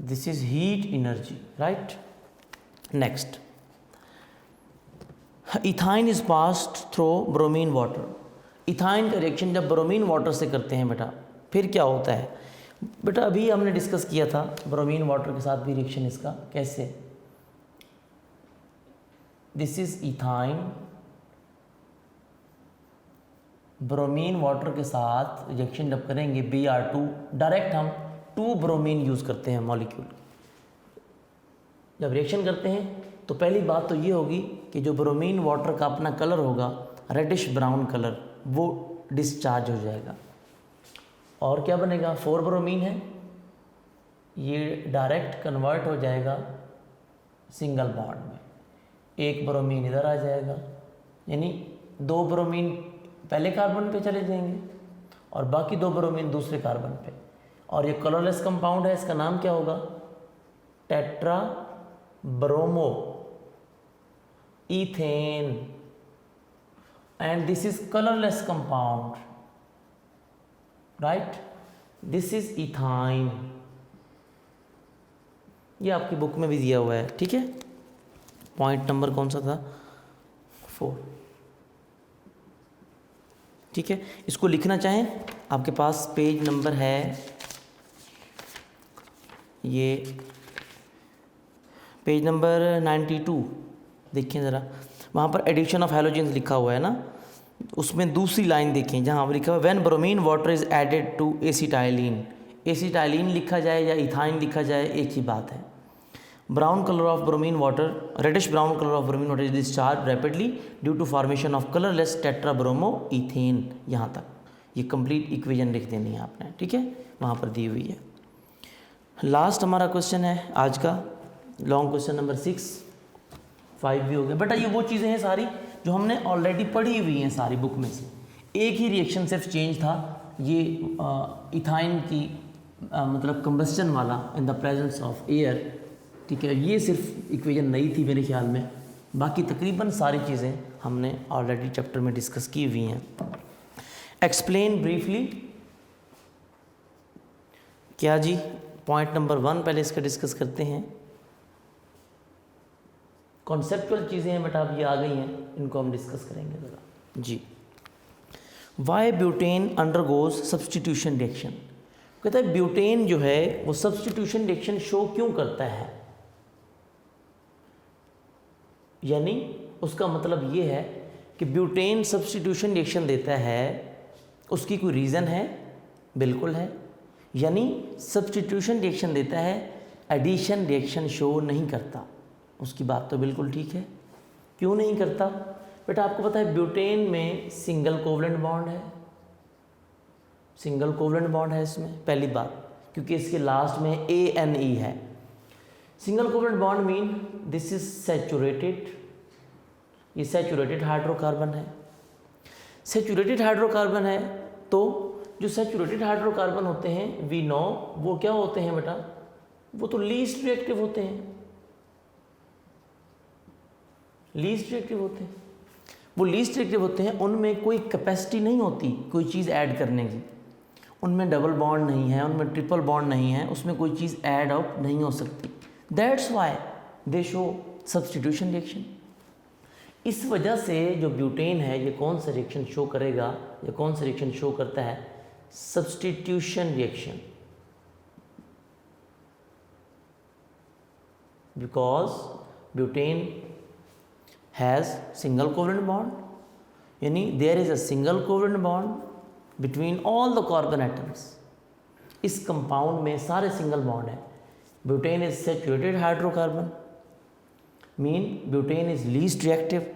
this is heat energy, right? Next, ethyne is passed through bromine water। Ethyne का रिएक्शन जब bromine water से करते हैं बेटा, फिर क्या होता है बेटा, अभी हमने डिस्कस किया था ब्रोमीन वाटर के साथ भी रिएक्शन इसका कैसे। This is ethyne, bromine water के साथ रिएक्शन जब करेंगे Br2, डायरेक्ट हम 2 ब्रोमीन यूज़ करते हैं मॉलिक्यूल। जब रिएक्शन करते हैं तो पहली बात तो ये होगी कि जो ब्रोमीन वाटर का अपना कलर होगा रेडिश ब्राउन कलर, वो डिस्चार्ज हो जाएगा और क्या बनेगा, 4 ब्रोमीन है, ये डायरेक्ट कन्वर्ट हो जाएगा सिंगल बॉन्ड में। 1 ब्रोमीन इधर आ जाएगा, यानी 2 ब्रोमीन पहले कार्बन पे चले जाएंगे और बाकी 2 ब्रोमीन दूसरे कार्बन पे, और ये कलरलेस कंपाउंड है, इसका नाम क्या होगा, tetra bromo ethane, and this is colourless compound, right, this is ethyne. ये आपकी बुक में भी दिया हुआ है, ठीक है। पॉइंट नंबर कौन सा था? 4, ठीक है। इसको लिखना चाहें आपके पास पेज नंबर है, ये पेज नंबर 92, देखिए ज़रा, वहाँ पर एडिशन ऑफ हैलोजेंस लिखा हुआ है ना, उसमें दूसरी लाइन देखें जहाँ लिखा हुआ है when bromine water is added to acetylene. Acetylene लिखा जाए या इथाइन लिखा जाए एक ही बात है। Brown colour of bromine water, reddish brown colour of bromine water is discharge rapidly due to formation of colourless tetrabromoethane. यहाँ तक ये कंप्लीट इक्वेशन लिख देनी है आपने, ठीक है, वहाँ पर दी हुई है। लास्ट हमारा क्वेश्चन है आज का, लॉन्ग क्वेश्चन नंबर 6, 5 भी हो गया। बेटा ये वो चीज़ें हैं सारी जो हमने ऑलरेडी पढ़ी हुई हैं सारी बुक में से, एक ही रिएक्शन सिर्फ चेंज था, ये इथाइन की मतलब कंबस्टन वाला इन द प्रेजेंस ऑफ एयर, ठीक है, ये सिर्फ इक्वेशन नई थी मेरे ख्याल में, बाकी तकरीबन सारी चीज़ें हमने ऑलरेडी चैप्टर में डिस्कस की हुई हैं। एक्सप्लेन ब्रीफली, क्या जी, पॉइंट नंबर 1 पहले इसका डिस्कस करते हैं। कॉन्सेप्चुअल चीज़ें हैं बेटा, अब ये आ गई हैं, इनको हम डिस्कस करेंगे ज़रा जी। Why butane undergoes substitution reaction, कहता है ब्यूटेन जो है वो सब्सटीट्यूशन रिएक्शन शो क्यों करता है, यानी उसका मतलब ये है कि ब्यूटेन सब्सटीट्यूशन रिएक्शन देता है, उसकी कोई रीज़न है? बिल्कुल है। यानी सब्सटीट्यूशन रिएक्शन देता है, एडिशन रिएक्शन शो नहीं करता, उसकी बात तो बिल्कुल ठीक है। क्यों नहीं करता बेटा? आपको पता है ब्यूटेन में सिंगल कोवलेंट बॉन्ड है, सिंगल कोवलेंट बॉन्ड है इसमें, पहली बात, क्योंकि इसके लास्ट में ANE है। Single covalent bond mean this is saturated, ये सैचुरेटेड हाइड्रोकार्बन है। सैचुरेटेड हाइड्रोकार्बन है तो जो सैचुरेटेड हाइड्रोकार्बन होते हैं वी नो वो क्या होते हैं बेटा? वो तो लीस्ट रिएक्टिव होते हैं, लीस्ट रिएक्टिव होते हैं। वो लीस्ट रिएक्टिव होते हैं, उनमें कोई कैपेसिटी नहीं होती कोई चीज़ ऐड करने की, उनमें डबल बॉन्ड नहीं है, उनमें ट्रिपल बॉन्ड नहीं है, उसमें कोई चीज़ ऐड आउट नहीं हो सकती। That's why they show substitution reaction. इस वजह से जो ब्यूटेन है ये कौन सा रिएक्शन शो करेगा, या कौन सा रिएक्शन शो करता है? Substitution reaction, because butane has single covalent bond, यानी there is a single covalent bond between all the carbon atoms। इस कंपाउंड में सारे सिंगल बॉन्ड है। Butane is saturated hydrocarbon, mean butane is least reactive,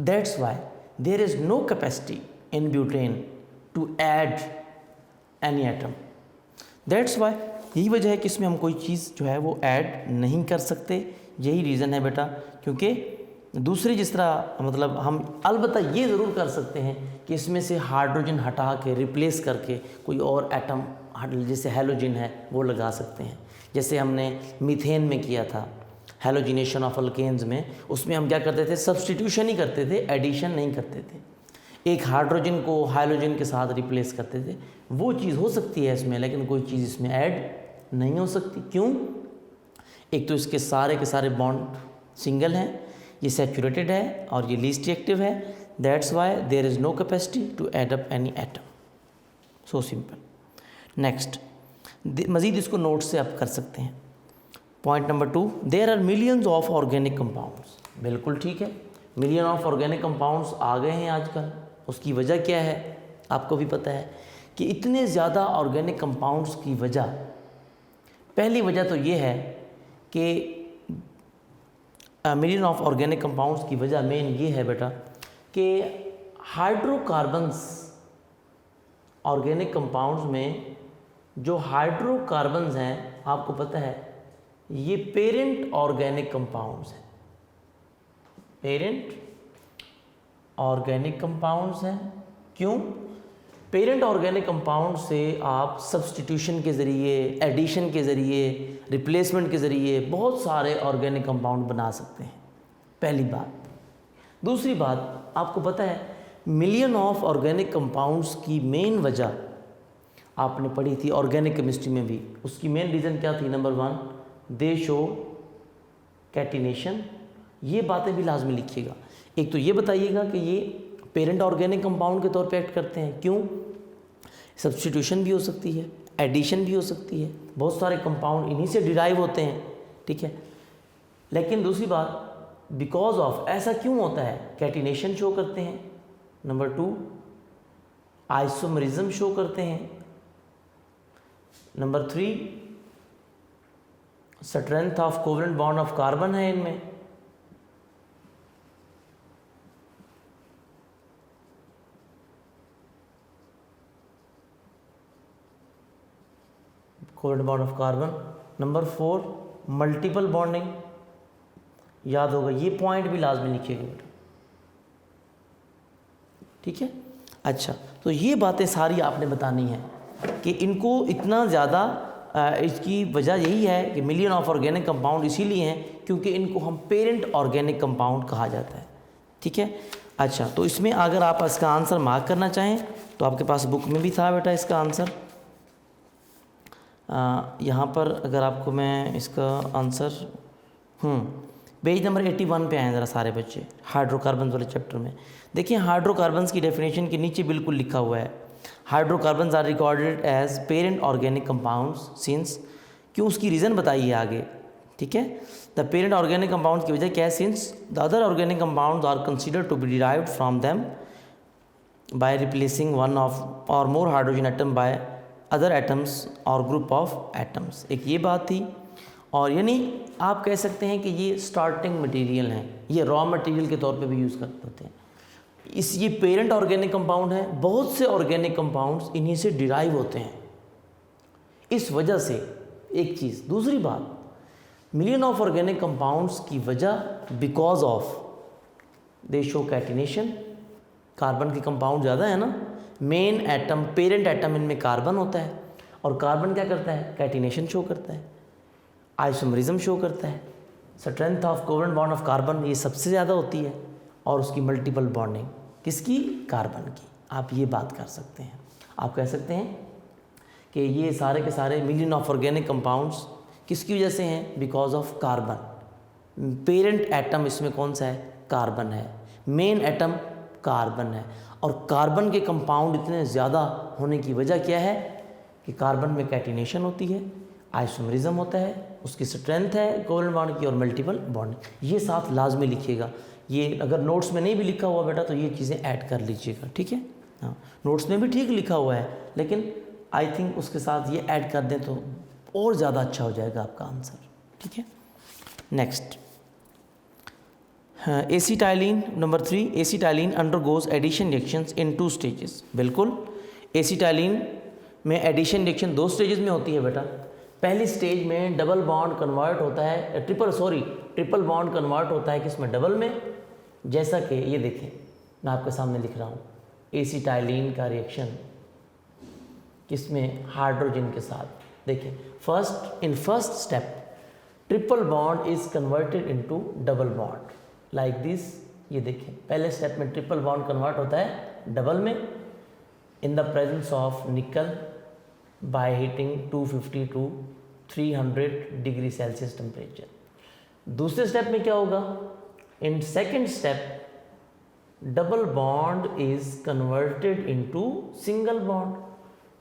that's why there is no capacity in butane to add any atom. That's why, यही वजह है कि इसमें हम कोई चीज़ जो है वो ऐड नहीं कर सकते, यही रीज़न है बेटा। क्योंकि दूसरी जिस तरह मतलब हम अलबत्ता ये ज़रूर कर सकते हैं कि इसमें से हाइड्रोजन हटा के रिप्लेस करके कोई और एटम जैसे हैलोजन है वो लगा सकते हैं, जैसे हमने मीथेन में किया था हैलोजिनेशन ऑफ अल्केन्स में। उसमें हम क्या करते थे? सब्सटीट्यूशन ही करते थे, एडिशन नहीं करते थे, एक हाइड्रोजन को हाइलोजन के साथ रिप्लेस करते थे। वो चीज़ हो सकती है इसमें, लेकिन कोई चीज़ इसमें ऐड नहीं हो सकती। क्यों? एक तो इसके सारे के सारे बॉन्ड सिंगल हैं, ये सैचुरेटेड है और ये लीस्ट रिएक्टिव है, that's why there is no capacity to add up any atom. So simple. Next, मज़ीद इसको नोट से आप कर सकते हैं। Point number 2, there are millions of organic compounds. बिल्कुल ठीक है, मिलियन ऑफ ऑर्गेनिक कंपाउंड्स आ गए हैं आजकल। उसकी वजह क्या है? आपको भी पता है कि इतने ज़्यादा ऑर्गेनिक कंपाउंड्स की वजह, पहली वजह तो ये है कि मिलियन ऑफ ऑर्गेनिक कंपाउंड्स की वजह मेन ये है बेटा कि हाइड्रोकार्बन्स, ऑर्गेनिक कंपाउंड्स में जो हाइड्रोकार्बन्स हैं आपको पता है ये पेरेंट ऑर्गेनिक कंपाउंड्स हैं, पेरेंट ऑर्गेनिक कंपाउंड्स हैं। क्यों? पेरेंट ऑर्गेनिक कंपाउंड से आप सब्सटीट्यूशन के ज़रिए, एडिशन के ज़रिए, रिप्लेसमेंट के ज़रिए बहुत सारे ऑर्गेनिक कंपाउंड बना सकते हैं, पहली बात। दूसरी बात, आपको पता है मिलियन ऑफ ऑर्गेनिक कंपाउंड्स की मेन वजह आपने पढ़ी थी ऑर्गेनिक केमिस्ट्री में भी, उसकी मेन रीज़न क्या थी? नंबर 1, दे शो कैटिनेशन। ये बातें भी लाजमी लिखिएगा। एक तो ये बताइएगा कि ये पेरेंट ऑर्गेनिक कंपाउंड के तौर पे एक्ट करते हैं, क्यों? सब्स्टिट्यूशन भी हो सकती है, एडिशन भी हो सकती है, बहुत सारे कंपाउंड इन्हीं से डिराइव होते हैं, ठीक है। लेकिन दूसरी बात, बिकॉज ऑफ, ऐसा क्यों होता है? कैटिनेशन शो करते हैं। नंबर 2, आइसोमरिज्म शो करते हैं। Number 3, strength of covalent bond of carbon है इनमें। Covalent bond of carbon. Number 4, multiple bonding. याद होगा, ये पॉइंट भी लाजमी लिखिएगा बेटा, ठीक है। अच्छा, तो ये बातें सारी आपने बतानी है कि इनको इतना ज़्यादा, इसकी वजह यही है कि मिलियन ऑफ ऑर्गेनिक कंपाउंड इसीलिए हैं क्योंकि इनको हम पेरेंट ऑर्गेनिक कंपाउंड कहा जाता है, ठीक है। अच्छा, तो इसमें अगर आप इसका आंसर मार्क करना चाहें तो आपके पास बुक में भी था बेटा इसका आंसर। यहाँ पर अगर आपको मैं इसका आंसर पेज नंबर 81 पे आए ज़रा सारे बच्चे, हाइड्रोकार्बन्स वाले चैप्टर में। देखिए, हाइड्रोकार्बन्स की डेफिनेशन के नीचे बिल्कुल लिखा हुआ है, hydrocarbons are recorded as parent organic compounds since, क्यों उसकी रीज़न बताइए आगे, ठीक है। द पेरेंट ऑर्गेनिक कंपाउंड की वजह क्या है? Since the other organic compounds are considered to be derived from them by replacing one of और more hydrogen atom by other atoms और ग्रुप ऑफ एटम्स। एक ये बात थी, और यानी आप कह सकते हैं कि ये स्टार्टिंग मटेरियल हैं, ये रॉ मटेरियल के तौर पे भी यूज़ करते होते हैं। ये पेरेंट ऑर्गेनिक कंपाउंड है, बहुत से ऑर्गेनिक कंपाउंड्स इन्हीं से डिराइव होते हैं, इस वजह से एक चीज़। दूसरी बात, मिलियन ऑफ ऑर्गेनिक कंपाउंड्स की वजह because of they show catenation, carbon के कंपाउंड ज़्यादा है ना, मेन एटम पेरेंट एटम इनमें कार्बन होता है, और कार्बन क्या करता है? कैटिनेशन शो करता है, आइसोमरिज्म शो करता है, strength of covalent bond of carbon ये सबसे ज़्यादा होती है, और उसकी मल्टीपल बॉन्डिंग किसकी? कार्बन की। आप ये बात कर सकते हैं, आप कह सकते हैं कि ये सारे के सारे मिलियन ऑफ ऑर्गेनिक कंपाउंड्स किसकी वजह से हैं? Because of carbon. Parent atom इसमें कौन सा है? कार्बन है, मेन एटम कार्बन है, और कार्बन के कंपाउंड इतने ज़्यादा होने की वजह क्या है कि कार्बन में कैटिनेशन होती है, आइसोमरिज्म होता है, उसकी स्ट्रेंथ है कोवेलेंट बॉन्ड की, और मल्टीपल बॉन्डिंग। ये साथ लाजमी लिखिएगा, ये अगर नोट्स में नहीं भी लिखा हुआ बेटा तो ये चीज़ें ऐड कर लीजिएगा, ठीक है। हाँ, नोट्स में भी ठीक लिखा हुआ है, लेकिन आई थिंक उसके साथ ये ऐड कर दें तो और ज़्यादा अच्छा हो जाएगा आपका आंसर, ठीक है। Next, acetylene number 3, acetylene undergoes addition reactions in 2 stages. बिल्कुल, एसीटाइलिन में एडिशन रिएक्शन 2 स्टेजेस में होती है बेटा। पहली स्टेज में डबल बॉन्ड कन्वर्ट होता है, ट्रिपल बॉन्ड कन्वर्ट होता है किसमें? डबल में। जैसा कि ये देखें, मैं आपके सामने लिख रहा हूँ, एसीटाइलिन का रिएक्शन किसमें? हाइड्रोजन के साथ। देखिए, first step triple bond is converted into double bond like this. ये देखिए, पहले स्टेप में ट्रिपल बॉन्ड कन्वर्ट होता है डबल में इन द प्रेजेंस ऑफ निकल by heating 250 to 300 degree Celsius temperature. दूसरे स्टेप में क्या होगा? In second step double bond is converted into single bond,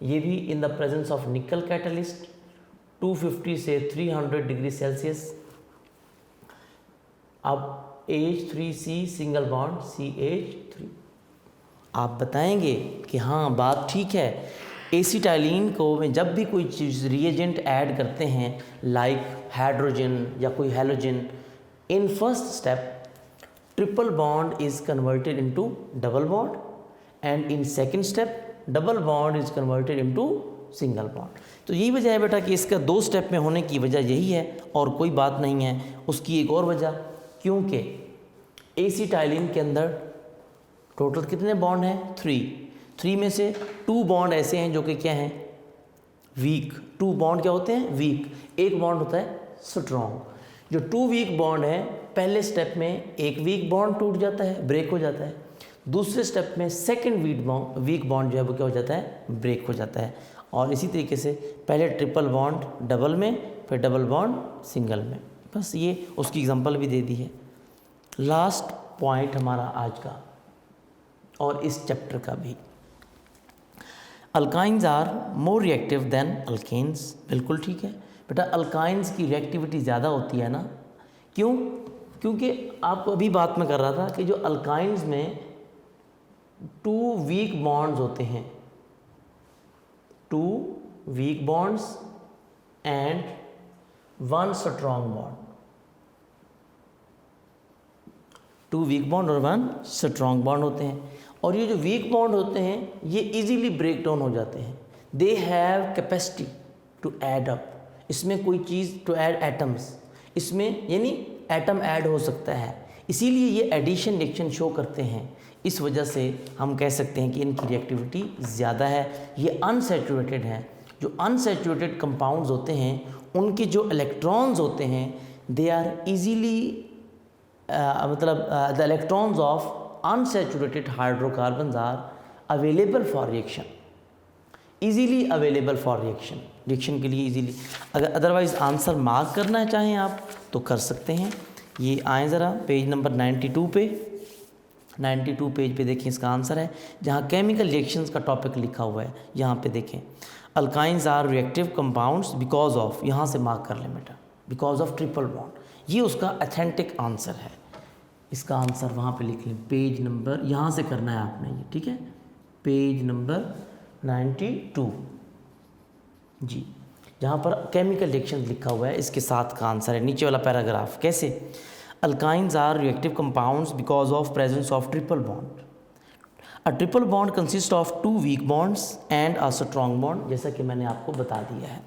ये भी इन द प्रेजेंस ऑफ निकल कैटलिस्ट 250 से 300 डिग्री सेल्सियस। अब H3C सिंगल बॉन्ड CH3। आप बताएंगे कि हाँ बात ठीक है, एसीटाइलिन को में जब भी कोई चीज़ रिएजेंट ऐड करते हैं लाइक हाइड्रोजन या कोई halogen, in first step triple bond is converted into double bond, and in second step double bond is converted into single bond. तो यही वजह है बेटा कि इसका 2 स्टेप में होने की वजह यही है और कोई बात नहीं है। उसकी एक और वजह, क्योंकि एसीटाइलिन के अंदर टोटल कितने बॉन्ड हैं? 3 में से 2 बॉन्ड ऐसे हैं जो कि क्या हैं? वीक। 2 बॉन्ड क्या होते हैं? वीक। एक बॉन्ड होता है स्ट्रॉन्ग। जो 2 वीक बॉन्ड है, पहले स्टेप में एक वीक बॉन्ड टूट जाता है, ब्रेक हो जाता है। दूसरे स्टेप में सेकंड वीक बॉन्ड जो है वो क्या हो जाता है? ब्रेक हो जाता है। और इसी तरीके से पहले ट्रिपल बॉन्ड डबल में, फिर डबल बॉन्ड सिंगल में। बस ये उसकी एग्जांपल भी दे दी है। लास्ट पॉइंट हमारा आज का और इस चैप्टर का भी, alkynes are more reactive than alkanes. बिल्कुल ठीक है बेटा, अल्काइंस की रिएक्टिविटी ज़्यादा होती है ना। क्यों? क्योंकि आपको अभी बात में कर रहा था कि जो अल्काइंस में 2 वीक बॉन्ड्स होते हैं, 2 weak bonds and 1 strong bond, 2 weak bond और 1 स्ट्रॉन्ग बॉन्ड होते हैं। और ये जो वीक बॉन्ड होते हैं ये इजीली ब्रेक डाउन हो जाते हैं। They have capacity to add up, इसमें कोई चीज़ टू ऐड एटम्स, इसमें यानी एटम ऐड हो सकता है, इसीलिए ये एडिशन रिएक्शन शो करते हैं। इस वजह से हम कह सकते हैं कि इनकी रिएक्टिविटी ज़्यादा है। ये अनसैचुरेटेड हैं। जो अनसैचुरेटेड कंपाउंड्स होते हैं उनके जो इलेक्ट्रॉन्स होते हैं they are easily the electrons of unsaturated hydrocarbons are available for reaction, easily available for reaction, reaction के लिए इजीली। अगर अदरवाइज़ आंसर मार्क करना चाहें आप तो कर सकते हैं। ये आए ज़रा पेज नंबर 92 पे, 92 पेज पे देखें, इसका आंसर है जहाँ केमिकल रिएक्शंस का टॉपिक लिखा हुआ है। यहाँ पे देखें, alkynes are reactive compounds because of, यहाँ से मार्क कर लें बेटा, बिकॉज ऑफ ट्रिपल बॉन्ड। ये उसका ऑथेंटिक आंसर है। इसका आंसर वहाँ पे लिख लें, पेज नंबर यहाँ से करना है आपने ये, ठीक है, पेज नंबर 92 जी, जहाँ पर केमिकल रिएक्शन लिखा हुआ है इसके साथ का आंसर है नीचे वाला पैराग्राफ। कैसे? Alkynes are reactive compounds because of presence of triple bond. A triple bond consist of 2 weak bonds and a strong bond, जैसा कि मैंने आपको बता दिया है।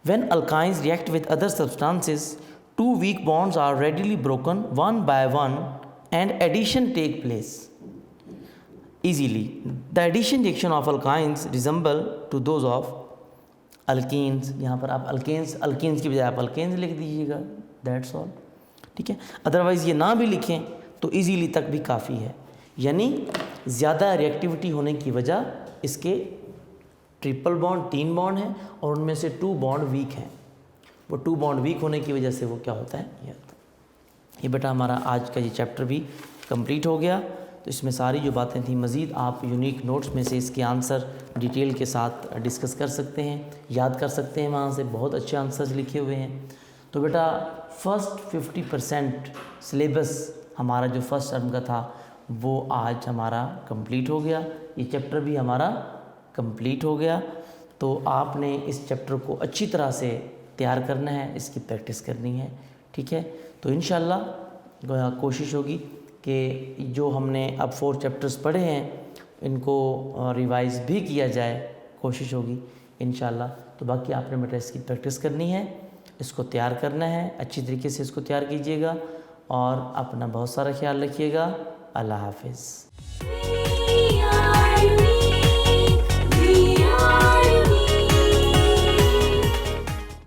When alkynes react with other substances, 2 weak bonds are readily broken one by one and addition take place easily. The addition reaction of alkynes resemble to those of alkenes। यहाँ पर आप alkenes की बजाय आप alkenes लिख दीजिएगा, that's all, ठीक है। अदरवाइज़ ये ना भी लिखें तो easily तक भी काफ़ी है। यानी ज़्यादा रिएक्टिविटी होने की वजह इसके ट्रिपल बॉन्ड 3 बॉन्ड हैं और उनमें से 2 बॉन्ड वीक हैं। वो 2 बॉन्ड वीक होने की वजह से वो क्या होता है, ये बेटा हमारा आज का ये चैप्टर भी कंप्लीट हो गया। तो इसमें सारी जो बातें थी मज़ीद आप यूनिक नोट्स में से इसके आंसर डिटेल के साथ डिस्कस कर सकते हैं, याद कर सकते हैं, वहाँ से बहुत अच्छे आंसर्स लिखे हुए हैं। तो बेटा फर्स्ट 50% सिलेबस हमारा जो फर्स्ट टर्म का था वो आज हमारा कंप्लीट हो गया, ये चैप्टर भी हमारा कंप्लीट हो गया। तो आपने इस चैप्टर को अच्छी तरह से तैयार करना है, इसकी प्रैक्टिस करनी है, ठीक है। तो इंशाल्लाह कोशिश होगी कि जो हमने अब 4 चैप्टर्स पढ़े हैं इनको रिवाइज़ भी किया जाए, कोशिश होगी इंशाल्लाह। तो बाकी आपने बेटा इसकी प्रैक्टिस करनी है, इसको तैयार करना है, अच्छी तरीके से इसको तैयार कीजिएगा और अपना बहुत सारा ख्याल रखिएगा। अल्लाह हाफिज़।